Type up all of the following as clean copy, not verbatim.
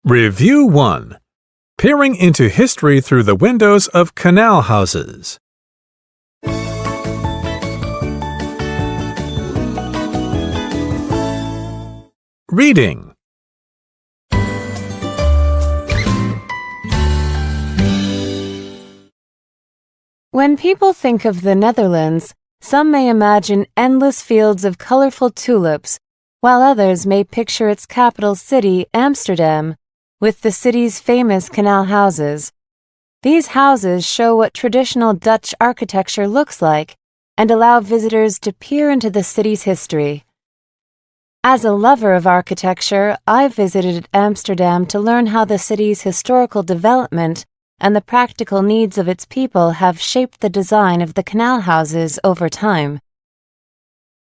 Review 1. Peering into history through the windows of canal houses. Reading. When people think of the Netherlands, some may imagine endless fields of colorful tulips, while others may picture its capital city, Amsterdam, with the city's famous canal houses. These houses show what traditional Dutch architecture looks like and allow visitors to peer into the city's history. As a lover of architecture, I visited Amsterdam to learn how the city's historical development and the practical needs of its people have shaped the design of the canal houses over time.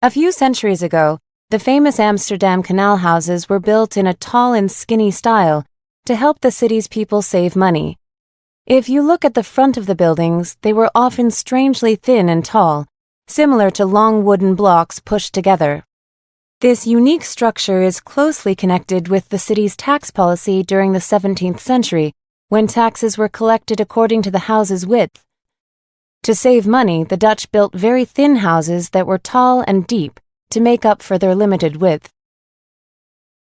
A few centuries ago, the famous Amsterdam canal houses were built in a tall and skinny style to help the city's people save money. If you look at the front of the buildings, they were often strangely thin and tall, similar to long wooden blocks pushed together. This unique structure is closely connected with the city's tax policy during the 17th century, when taxes were collected according to the house's width. To save money, the Dutch built very thin houses that were tall and deep to make up for their limited width.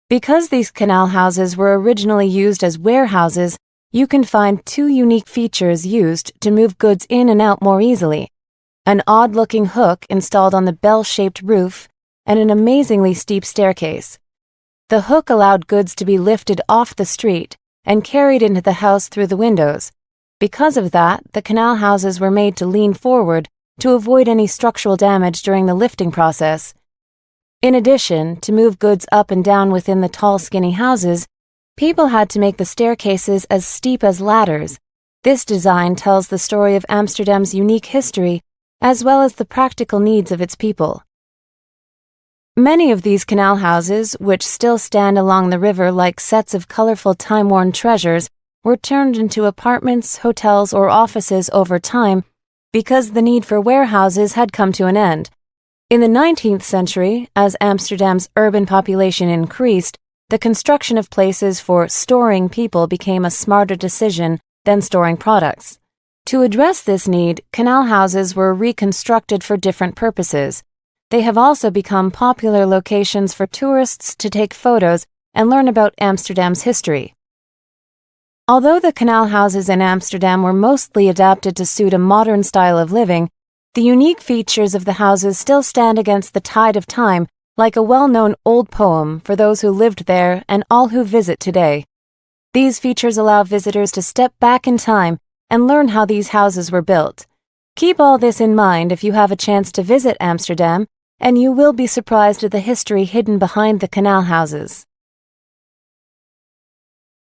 Because these canal houses were originally used as warehouses, you can find two unique features used to move goods in and out more easily: an odd-looking hook installed on the bell-shaped roof and an amazingly steep staircase. The hook allowed goods to be lifted off the street and carried into the house through the windows. Because of that, the canal houses were made to lean forward to avoid any structural damage during the lifting process. In addition, to move goods up and down within the tall, skinny houses, people had to make the staircases as steep as ladders. This design tells the story of Amsterdam's unique history, as well as the practical needs of its people. Many of these canal houses, which still stand along the river like sets of colorful time-worn treasures, were turned into apartments, hotels, or offices over time because the need for warehouses had come to an end. In the 19th century, as Amsterdam's urban population increased, the construction of places for storing people became a smarter decision than storing products. To address this need, canal houses were reconstructed for different purposes. They have also become popular locations for tourists to take photos and learn about Amsterdam's history. Although the canal houses in Amsterdam were mostly adapted to suit a modern style of living, the unique features of the houses still stand against the tide of time, like a well-known old poem for those who lived there and all who visit today. These features allow visitors to step back in time and learn how these houses were built. Keep all this in mind if you have a chance to visit Amsterdam, and you will be surprised at the history hidden behind the canal houses.